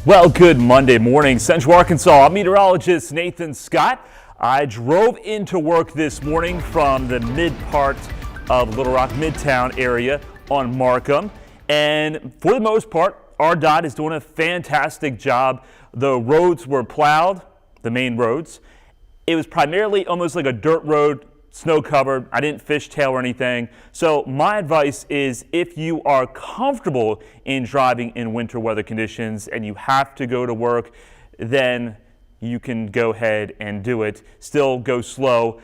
Well, good Monday morning, Central Arkansas. I'm meteorologist Nathan Scott. I drove into work this morning from the mid part of Little Rock Midtown area on Markham, and for the most part, RDOT is doing a fantastic job. The roads were plowed, the main roads. It was primarily almost like a dirt road, snow covered. I didn't fishtail or anything. So my advice is, if you are comfortable in driving in winter weather conditions and you have to go to work, then you can go ahead and do it. Still go slow.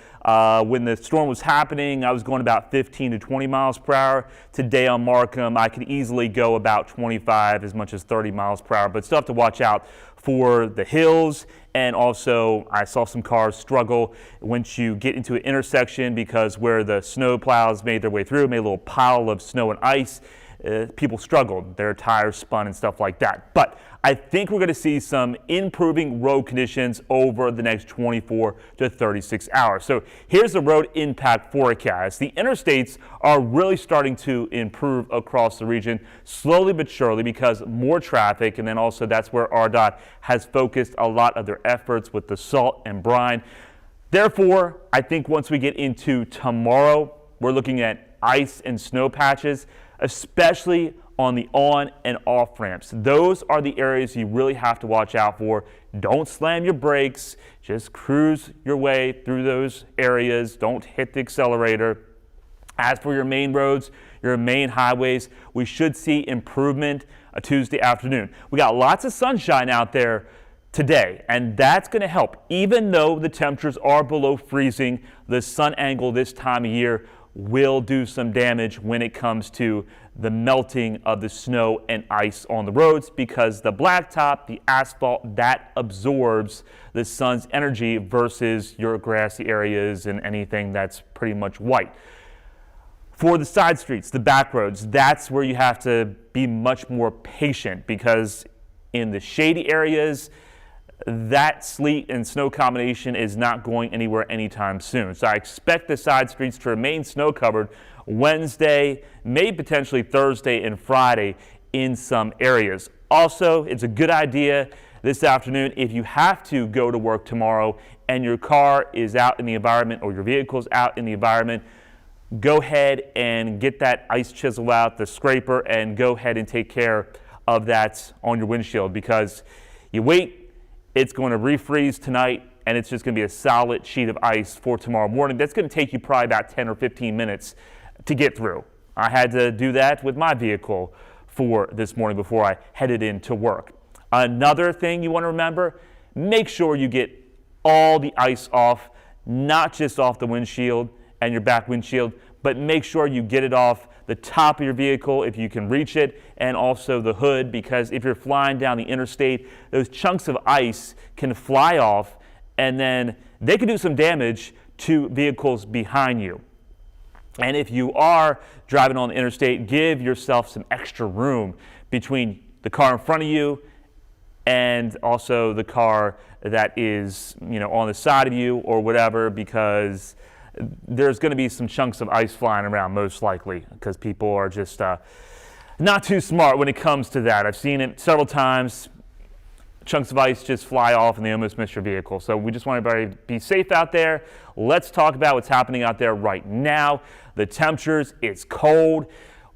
When the storm was happening, I was going about 15 to 20 miles per hour. Today on Markham, I could easily go about 25, as much as 30 miles per hour, but still have to watch out for the hills. And also, I saw some cars struggle once you get into an intersection, because where the snow plows made their way through, made a little pile of snow and ice, people struggled. Their tires spun and stuff like that. But I think we're going to see some improving road conditions over the next 24 to 36 hours. So here's the road impact forecast. The interstates are really starting to improve across the region, slowly but surely, because more traffic, and then also that's where RDOT has focused a lot of their efforts with the salt and brine. Therefore, I think once we get into tomorrow, we're looking at ice and snow patches, especially on the on and off ramps. Those are the areas you really have to watch out for. Don't slam your brakes, just cruise your way through those areas. Don't hit the accelerator. As for your main roads, your main highways, we should see improvement Tuesday afternoon. We got lots of sunshine out there today, and that's going to help. Even though the temperatures are below freezing, the sun angle this time of year will do some damage when it comes to the melting of the snow and ice on the roads, because the blacktop, the asphalt, that absorbs the sun's energy versus your grassy areas and anything that's pretty much white. For the side streets, the back roads, that's where you have to be much more patient, because in the shady areas, that sleet and snow combination is not going anywhere anytime soon. So I expect the side streets to remain snow covered Wednesday, maybe potentially Thursday and Friday in some areas. Also, it's a good idea this afternoon, if you have to go to work tomorrow and your car is out in the environment or your vehicle is out in the environment, go ahead and get that ice chisel out, the scraper, and go ahead and take care of that on your windshield, because you wait, it's going to refreeze tonight, and it's just going to be a solid sheet of ice for tomorrow morning. That's going to take you probably about 10 or 15 minutes to get through. I had to do that with my vehicle for this morning before I headed into work. Another thing you want to remember, make sure you get all the ice off, not just off the windshield and your back windshield, but make sure you get it off the top of your vehicle if you can reach it, and also the hood, because if you're flying down the interstate, those chunks of ice can fly off, and then they can do some damage to vehicles behind you. And if you are driving on the interstate, give yourself some extra room between the car in front of you and also the car that is, on the side of you or whatever, because there's going to be some chunks of ice flying around, most likely, because people are just not too smart when it comes to that. I've seen it several times. Chunks of ice just fly off and they almost miss your vehicle. So we just want everybody to be safe out there. Let's talk about what's happening out there right now. The temperatures, it's cold.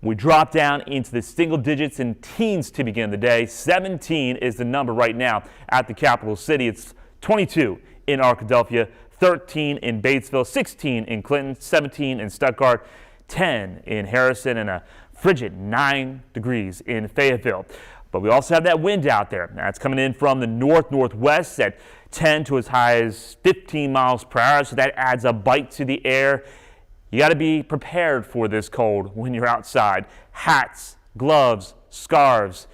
We drop down into the single digits and teens to begin the day. 17 is the number right now at the capital city. It's 22 in Arkadelphia, 13 in Batesville, 16 in Clinton, 17 in Stuttgart, 10 in Harrison, and a frigid 9 degrees in Fayetteville. But we also have that wind out there. That's coming in from the north-northwest at 10 to as high as 15 miles per hour, so that adds a bite to the air. You got to be prepared for this cold when you're outside. Hats, gloves, scarves.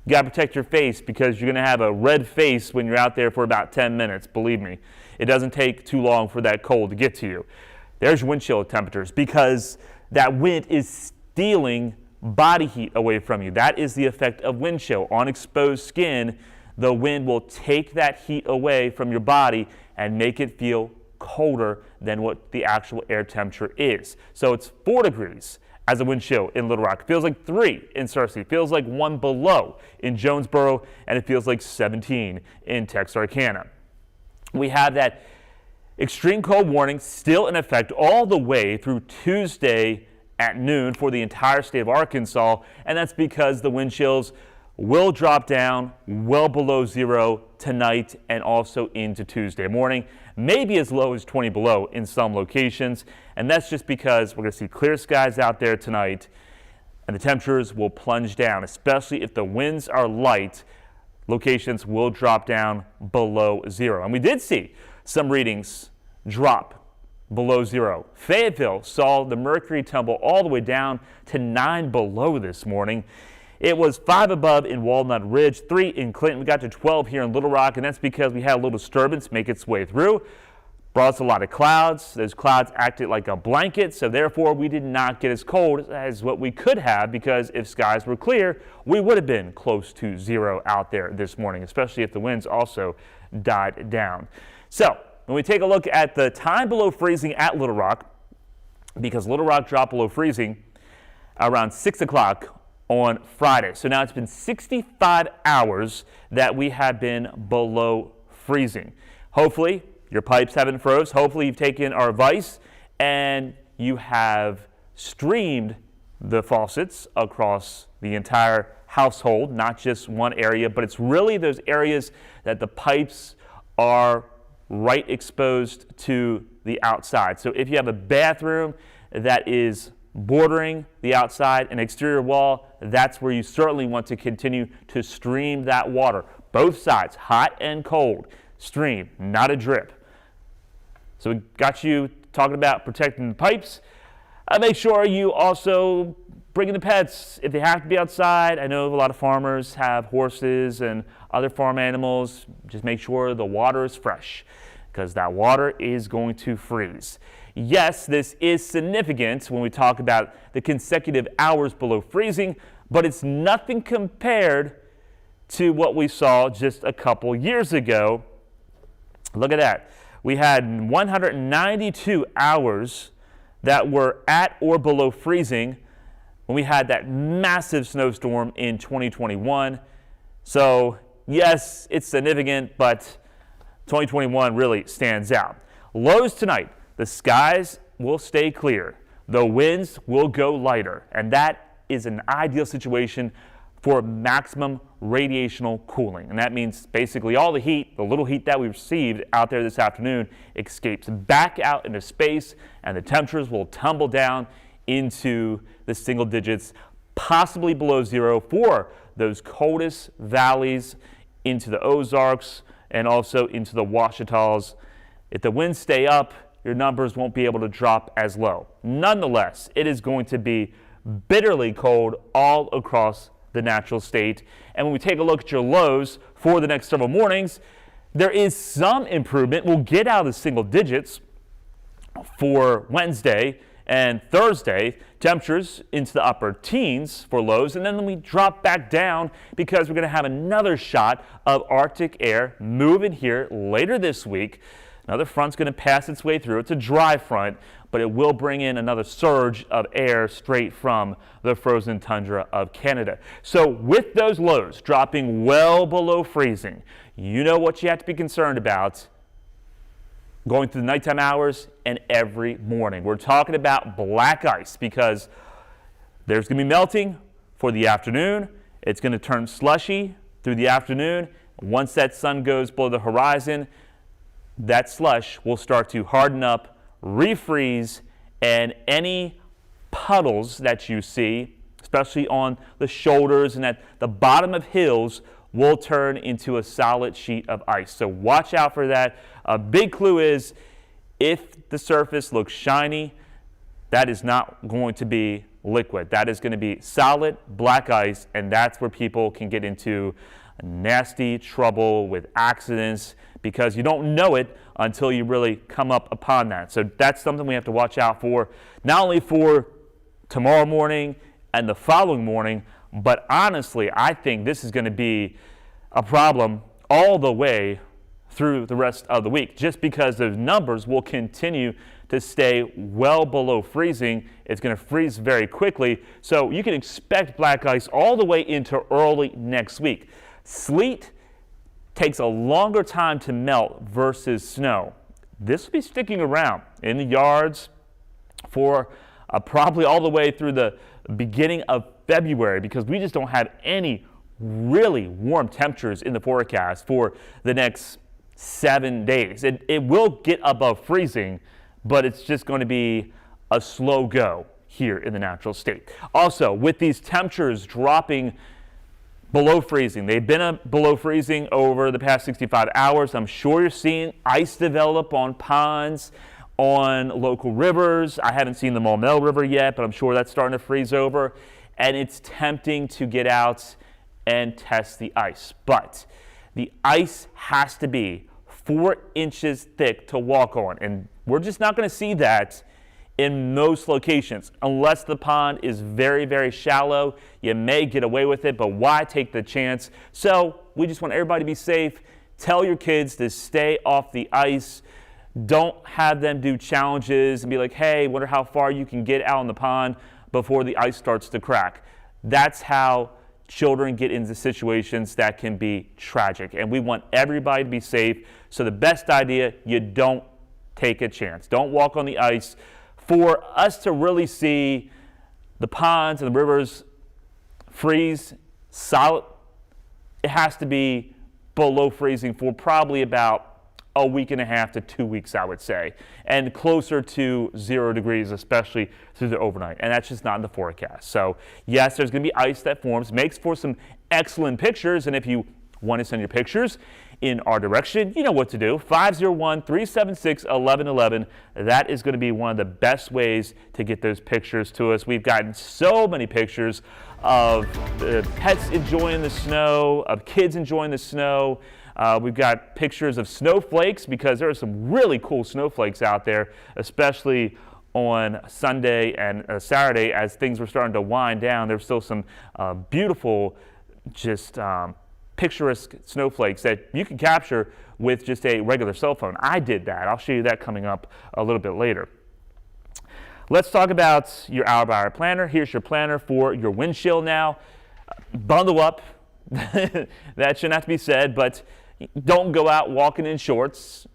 You got to protect your face, because you're going to have a red face when you're out there for about 10 minutes, believe me. It doesn't take too long for that cold to get to you. There's your wind chill temperatures, because that wind is stealing body heat away from you. That is the effect of wind chill. On exposed skin, the wind will take that heat away from your body and make it feel colder than what the actual air temperature is. So it's 4 degrees as a wind chill in Little Rock. It feels like 3 in Searcy. It feels like 1 below in Jonesboro, and it feels like 17 in Texarkana. We have that extreme cold warning still in effect all the way through Tuesday at noon for the entire state of Arkansas, and that's because the wind chills will drop down well below 0 tonight and also into Tuesday morning, maybe as low as 20 below in some locations. And that's just because we're going to see clear skies out there tonight, and the temperatures will plunge down, especially if the winds are light. Locations will drop down below 0. And we did see some readings drop below 0. Fayetteville saw the mercury tumble all the way down to 9 below this morning. It was 5 above in Walnut Ridge, 3 in Clinton. We got to 12 here in Little Rock, and that's because we had a little disturbance make its way through. Brought us a lot of clouds. Those clouds acted like a blanket, so therefore we did not get as cold as what we could have, because if skies were clear, we would have been close to 0 out there this morning, especially if the winds also died down. So when we take a look at the time below freezing at Little Rock, because Little Rock dropped below freezing around 6 o'clock on Friday. So now it's been 65 hours that we have been below freezing. Hopefully your pipes haven't froze. Hopefully you've taken our advice and you have streamed the faucets across the entire household, not just one area, but it's really those areas that the pipes are right exposed to the outside. So if you have a bathroom that is bordering the outside and exterior wall, that's where you certainly want to continue to stream that water. Both sides, hot and cold, stream, not a drip. So we got you talking about protecting the pipes. Make sure you also bring in the pets if they have to be outside. I know a lot of farmers have horses and other farm animals. Just make sure the water is fresh, because that water is going to freeze. Yes, this is significant when we talk about the consecutive hours below freezing, but it's nothing compared to what we saw just a couple years ago. Look at that. We had 192 hours that were at or below freezing when we had that massive snowstorm in 2021. So yes, it's significant, but 2021 really stands out. Lows tonight. The skies will stay clear. The winds will go lighter, and that is an ideal situation for maximum radiational cooling. And that means basically all the heat, the little heat that we received out there this afternoon, escapes back out into space, and the temperatures will tumble down into the single digits, possibly below 0 for those coldest valleys into the Ozarks and also into the Ouachitas. If the winds stay up, your numbers won't be able to drop as low. Nonetheless, it is going to be bitterly cold all across the natural state. And when we take a look at your lows for the next several mornings, there is some improvement. We'll get out of the single digits for Wednesday and Thursday. Temperatures into the upper teens for lows, and then we drop back down because we're going to have another shot of Arctic air moving here later this week. Another front's going to pass its way through. It's a dry front, but it will bring in another surge of air straight from the frozen tundra of Canada. So with those lows dropping well below freezing, you know what you have to be concerned about going through the nighttime hours and every morning. We're talking about black ice, because there's going to be melting for the afternoon. It's going to turn slushy through the afternoon. Once that sun goes below the horizon, that slush will start to harden up, refreeze, and any puddles that you see, especially on the shoulders and at the bottom of hills, will turn into a solid sheet of ice. So watch out for that. A big clue is if the surface looks shiny, that is not going to be liquid. That is going to be solid black ice, and that's where people can get into nasty trouble with accidents, because you don't know it until you really come up upon that. So that's something we have to watch out for, not only for tomorrow morning and the following morning, but honestly, I think this is going to be a problem all the way through the rest of the week, just because those numbers will continue to stay well below freezing. It's going to freeze very quickly, so you can expect black ice all the way into early next week. Sleet takes a longer time to melt versus snow. This will be sticking around in the yards for probably all the way through the beginning of February, because we just don't have any really warm temperatures in the forecast for the next 7 days. It will get above freezing, but it's just going to be a slow go here in the natural state. Also, with these temperatures dropping below freezing, they've been below freezing over the past 65 hours. I'm sure you're seeing ice develop on ponds, on local rivers. I haven't seen the Maumelle River yet, but I'm sure that's starting to freeze over. And it's tempting to get out and test the ice. But the ice has to be 4 inches thick to walk on. And we're just not going to see that in most locations. Unless the pond is very, very shallow, you may get away with it, but why take the chance? So we just want everybody to be safe. Tell your kids to stay off the ice. Don't have them do challenges and be like, hey, wonder how far you can get out in the pond before the ice starts to crack. That's how children get into situations that can be tragic. And we want everybody to be safe. So the best idea, you don't take a chance. Don't walk on the ice. For us to really see the ponds and the rivers freeze solid, it has to be below freezing for probably about a week and a half to 2 weeks, I would say, and closer to 0 degrees, especially through the overnight. And that's just not in the forecast. So yes, there's going to be ice that forms, makes for some excellent pictures. And if you want to send your pictures in our direction, you know what to do. 501-376-1111. That is going to be one of the best ways to get those pictures to us. We've gotten so many pictures of pets enjoying the snow, of kids enjoying the snow. We've got pictures of snowflakes, because there are some really cool snowflakes out there, especially on Sunday and Saturday as things were starting to wind down. There's still some beautiful, just picturesque snowflakes that you can capture with just a regular cell phone. I did that. I'll show you that coming up a little bit later. Let's talk about your hour-by-hour planner. Here's your planner for your windshield now. Bundle up. That shouldn't have to be said, but don't go out walking in shorts.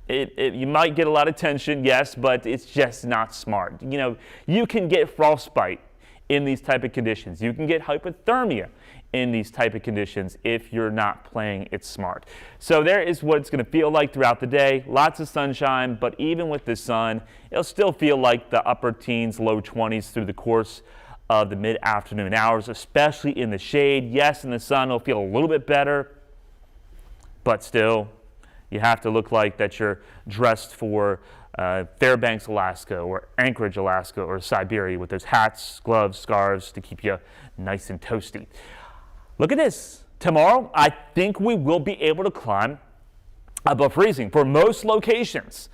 You might get a lot of tension, yes, but it's just not smart. You know, you can get frostbite in these type of conditions. You can get hypothermia in these type of conditions if you're not playing it smart. So there is what it's going to feel like throughout the day. Lots of sunshine, but even with the sun, it'll still feel like the upper teens, low 20s through the course of the mid-afternoon hours, especially in the shade. Yes, in the sun, it'll feel a little bit better, but still, you have to look like that you're dressed for Fairbanks, Alaska, or Anchorage, Alaska, or Siberia with those hats, gloves, scarves to keep you nice and toasty. Look at this. Tomorrow, I think we will be able to climb above freezing for most locations.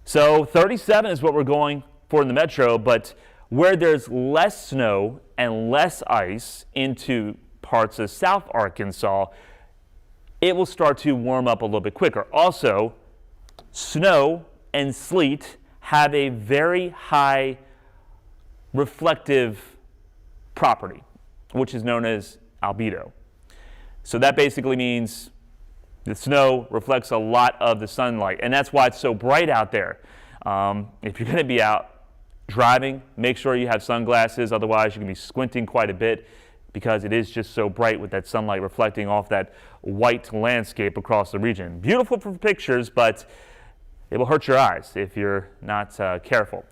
So 37 is what we're going for in the metro, but where there's less snow and less ice into parts of South Arkansas, it will start to warm up a little bit quicker. Also, snow and sleet have a very high reflective property, which is known as albedo. So that basically means the snow reflects a lot of the sunlight, and that's why it's so bright out there. If you're going to be out driving, make sure you have sunglasses, otherwise you can be squinting quite a bit, because it is just so bright with that sunlight reflecting off that white landscape across the region. Beautiful for pictures, but it will hurt your eyes if you're not careful.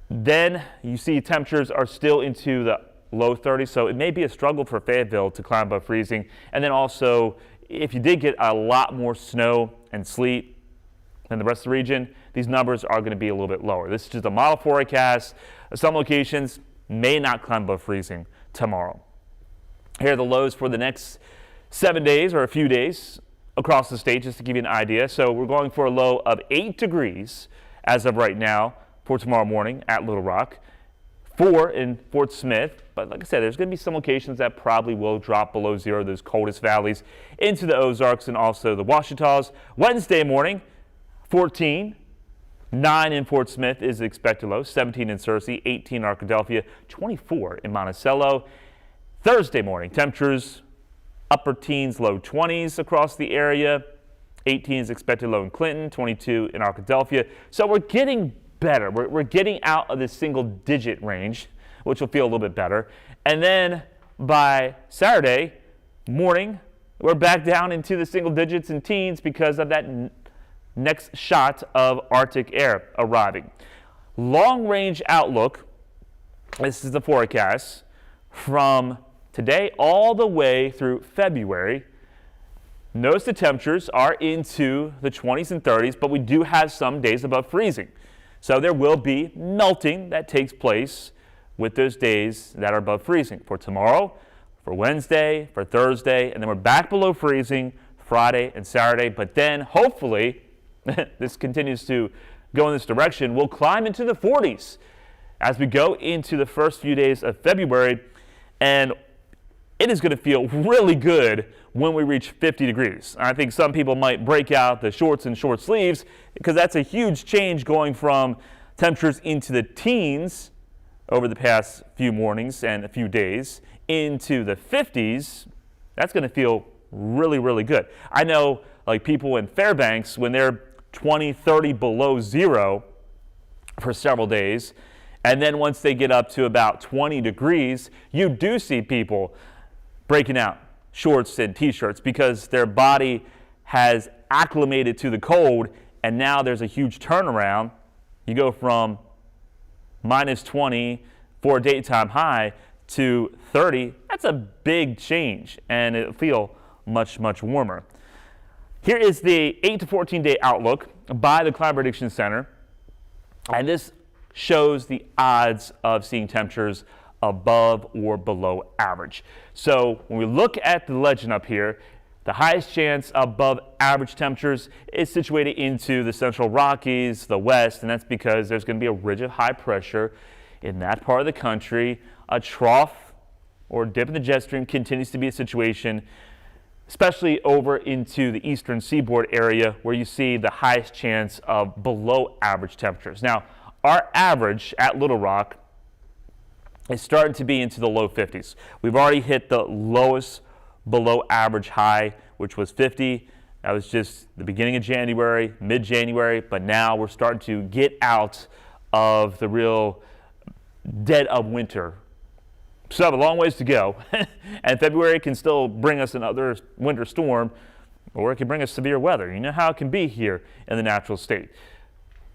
Then you see temperatures are still into the low 30s, so it may be a struggle for Fayetteville to climb above freezing. And then also, if you did get a lot more snow and sleet than the rest of the region, these numbers are going to be a little bit lower. This is just a model forecast. Some locations may not climb above freezing tomorrow. Here are the lows for the next 7 days, or a few days across the state, just to give you an idea. So we're going for a low of 8 degrees as of right now for tomorrow morning at Little Rock. 4 in Fort Smith. But like I said, there's going to be some locations that probably will drop below 0, those coldest valleys, into the Ozarks and also the Ouachitas. Wednesday morning, 14. 9 in Fort Smith is the expected low, 17 in Searcy, 18 in Arkadelphia, 24 in Monticello. Thursday morning, temperatures upper teens, low 20s across the area. 18 is expected low in Clinton, 22 in Arkadelphia. So we're getting better. We're getting out of the single-digit range, which will feel a little bit better. And then by Saturday morning, we're back down into the single digits and teens because of that next shot of Arctic air arriving. Long-range outlook, this is the forecast, from today all the way through February. Notice the temperatures are into the 20s and 30s, but we do have some days above freezing. So there will be melting that takes place with those days that are above freezing for tomorrow, for Wednesday, for Thursday, and then we're back below freezing Friday and Saturday. But then hopefully, this continues to go in this direction, we'll climb into the 40s as we go into the first few days of February, and it is going to feel really good when we reach 50 degrees. I think some people might break out the shorts and short sleeves because that's a huge change going from temperatures into the teens over the past few mornings and a few days into the 50s. That's going to feel really, really good. I know like people in Fairbanks, when they're 20, 30 below 0 for several days, and then once they get up to about 20 degrees, you do see people breaking out shorts and t-shirts because their body has acclimated to the cold, and now there's a huge turnaround. You go from minus 20 for a daytime high to 30. That's a big change, and it'll feel much, much warmer. Here is the 8 to 14 day outlook by the Climate Prediction Center, and this shows the odds of seeing temperatures above or below average. So when we look at the legend up here, the highest chance above average temperatures is situated into the Central Rockies, the West, and that's because there's going to be a ridge of high pressure in that part of the country. A trough or dip in the jet stream continues to be a situation, especially over into the eastern seaboard area where you see the highest chance of below average temperatures. Now, our average at Little Rock is starting to be into the low 50s. We've already hit the lowest below average high, which was 50. That was just the beginning of January, mid-January, but now we're starting to get out of the real dead of winter. So I have a long ways to go, and February can still bring us another winter storm, or it can bring us severe weather. You know how it can be here in the natural state.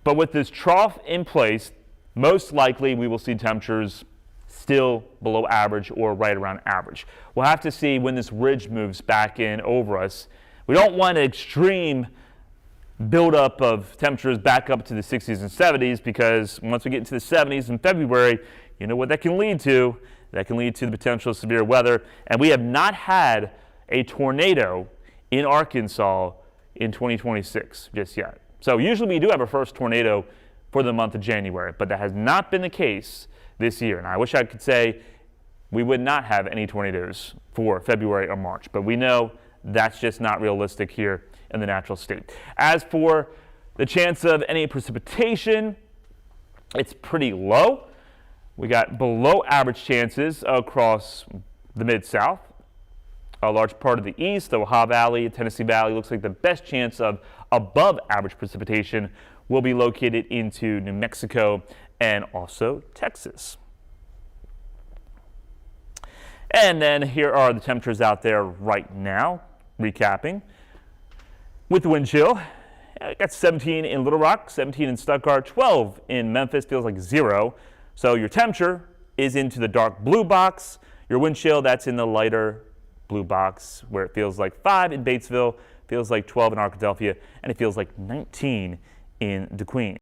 But with this trough in place, most likely we will see temperatures still below average or right around average. We'll have to see when this ridge moves back in over us. We don't want an extreme buildup of temperatures back up to the 60s and 70s, because once we get into the 70s in February, you know what that can lead to? That can lead to the potential severe weather. And we have not had a tornado in Arkansas in 2026 just yet. So usually we do have our first tornado for the month of January, but that has not been the case this year. And I wish I could say we would not have any tornadoes for February or March, but we know that's just not realistic here in the natural state. As for the chance of any precipitation, it's pretty low. We got below average chances across the Mid-South, a large part of the East, the Ohio Valley, Tennessee Valley. Looks like the best chance of above average precipitation will be located into New Mexico and also Texas. And then here are the temperatures out there right now, recapping. With the wind chill, I got 17 in Little Rock, 17 in Stuttgart, 12 in Memphis, feels like 0. So your temperature is into the dark blue box. Your wind chill, that's in the lighter blue box, where it feels like 5 in Batesville, feels like 12 in Arkadelphia, and it feels like 19 in DeQueen.